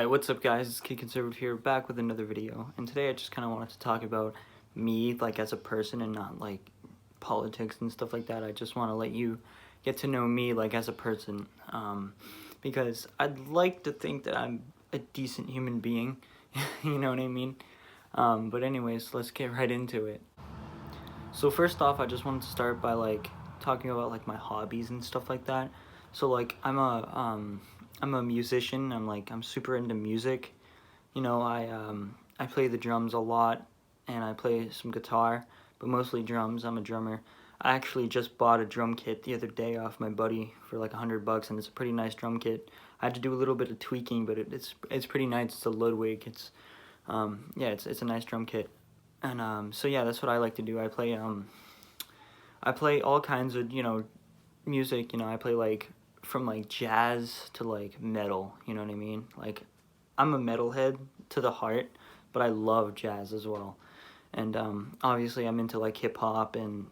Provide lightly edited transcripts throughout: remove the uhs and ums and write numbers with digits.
What's up guys, it's Kid Conservative here, back with another video, and today I just kind of wanted to talk about me, like, as a person and not, like, politics and stuff like that. I just want to let you get to know me, like, as a person, because I'd like to think that I'm a decent human being, you know what I mean? But anyways, let's get right into it. So first off, I just wanted to start by, like, talking about, like, my hobbies and stuff like that. So, like, I'm a musician. I'm super into music. You know, I play the drums a lot, and I play some guitar, but mostly drums. I'm a drummer. I actually just bought a drum kit the other day off my buddy for like $100, and it's a pretty nice drum kit. I had to do a little bit of tweaking, but it's pretty nice. It's a Ludwig. Yeah, it's a nice drum kit, and so yeah, that's what I like to do. I play all kinds of music. You know, I play like from like jazz to like metal. You know what I mean? Like, I'm a metalhead to the heart, but I love jazz as well. And obviously I'm into like hip hop and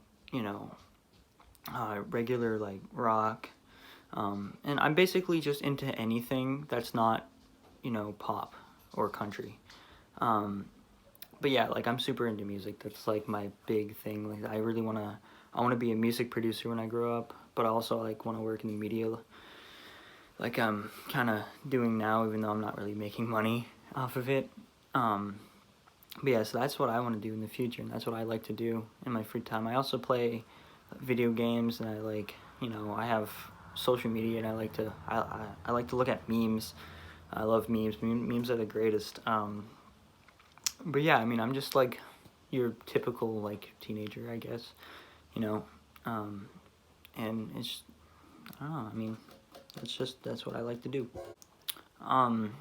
regular like rock. And I'm basically just into anything that's not pop or country. But yeah, like, I'm super into music. That's like my big thing. Like, I wanna be a music producer when I grow up, but I also like want to work in the media, like I'm kind of doing now, even though I'm not really making money off of it. But yeah, so that's what I want to do in the future, and that's what I like to do in my free time. I also play video games, and I have social media, and I like to look at memes. I love memes. Memes are the greatest. But yeah, I mean, I'm just like your typical like teenager, I guess. You know, and it's, I don't know. I mean, that's what I like to do. Um,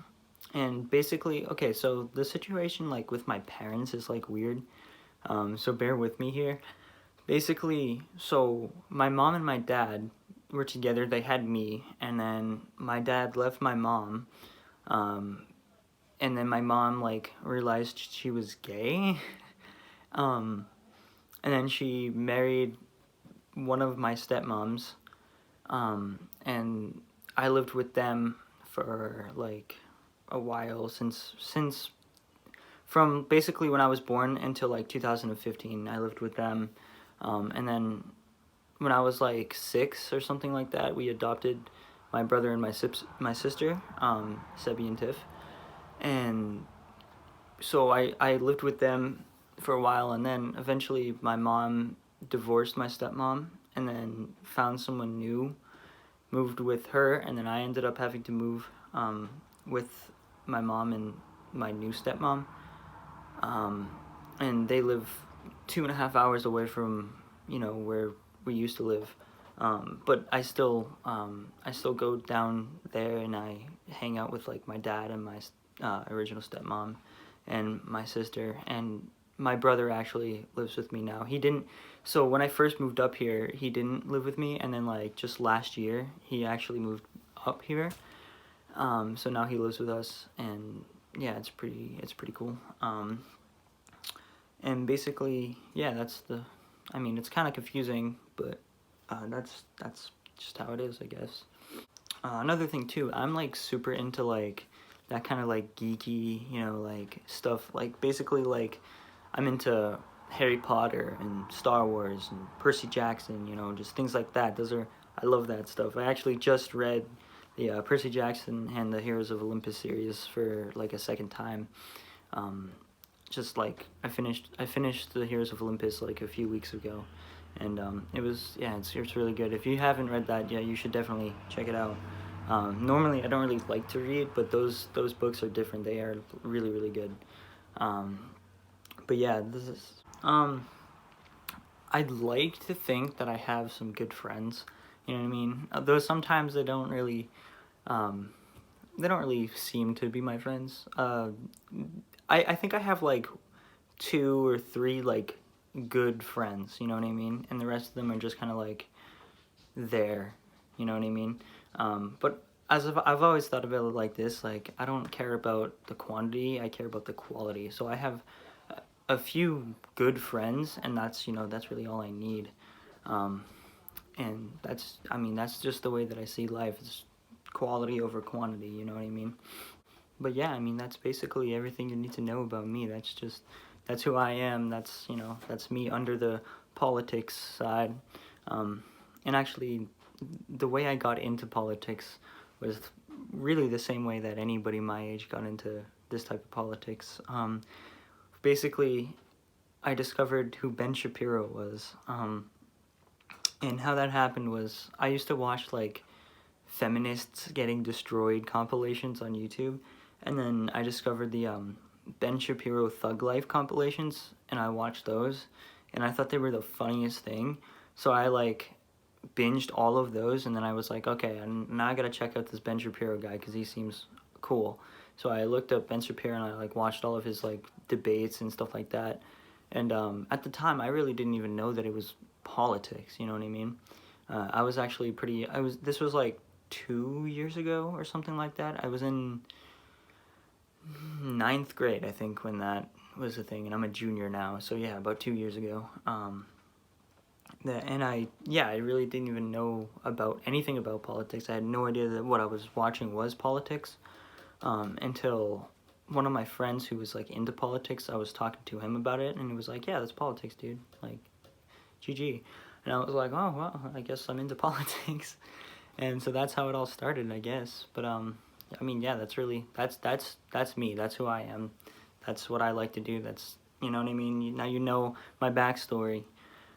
and basically, okay, so the situation like with my parents is like weird. So bear with me here. Basically, so my mom and my dad were together. They had me, and then my dad left my mom. And then my mom like realized she was gay. um, and then she married one of my stepmoms. And I lived with them for like a while, since from basically when I was born until like 2015. I lived with them, and then when I was like 6 or something like that, we adopted my brother and my sister, Sebi and Tiff, and so I lived with them for a while, and then eventually my mom divorced my stepmom and then found someone new, moved with her, and then I ended up having to move with my mom and my new stepmom. Um, and they live 2.5 hours away from where we used to live. But I still go down there, and I hang out with like my dad and my original stepmom and my sister, and my brother actually lives with me now. He didn't, so when I first moved up here, he didn't live with me, and then like just last year, he actually moved up here. So now he lives with us, and yeah, it's pretty cool. And basically, yeah, I mean, it's kind of confusing, but that's just how it is, I guess. Another thing too, I'm like super into like that kind of like geeky, like stuff. Like, basically, like, I'm into Harry Potter and Star Wars and Percy Jackson, just things like that. I love that stuff. I actually just read the Percy Jackson and the Heroes of Olympus series for like a second time. Just like I finished the Heroes of Olympus like a few weeks ago, and it's really good. If you haven't read that yet, you should definitely check it out. Normally I don't really like to read, but those books are different. They are really good. But yeah, this is I'd like to think that I have some good friends. You know what I mean? Though sometimes they don't really seem to be my friends. I think I have like 2 or 3 like good friends, you know what I mean? And the rest of them are just kind of like there, you know what I mean? But I've always thought about it like this, like, I don't care about the quantity, I care about the quality. So I have a few good friends, and that's really all I need. And I mean, that's just the way that I see life. It's quality over quantity, you know what I mean? but yeah, I mean, that's basically everything you need to know about me. That's who I am. That's, you know, that's me under the politics side. And actually, the way I got into politics was really the same way that anybody my age got into this type of politics. Basically, I discovered who Ben Shapiro was. And how that happened was I used to watch like feminists getting destroyed compilations on YouTube, and then I discovered the Ben Shapiro Thug Life compilations, and I watched those, and I thought they were the funniest thing. So I like binged all of those, and then I was like, okay, and now I gotta check out this Ben Shapiro guy because he seems cool. So I looked up Ben Shapiro and I like watched all of his like debates and stuff like that. And at the time, I really didn't even know that it was politics. You know what I mean? I was actually pretty. I was. This was like 2 years ago or something like that. I was in ninth grade, I think, when that was a thing, and I'm a junior now. So yeah, about 2 years ago. And I really didn't even know about anything about politics. I had no idea that what I was watching was politics until one of my friends who was like into politics, I was talking to him about it, and he was like, yeah, that's politics, dude, like GG. And I was like, oh well, I guess I'm into politics. And so that's how it all started, I guess. But I mean, yeah, that's me. That's who I am. That's what I like to do. That's, you know what I mean? Now you know my backstory.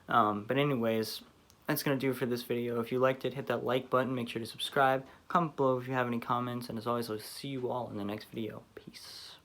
But anyways, that's going to do it for this video. If you liked it, hit that like button. Make sure to subscribe. Comment below if you have any comments. And as always, I'll see you all in the next video. Peace.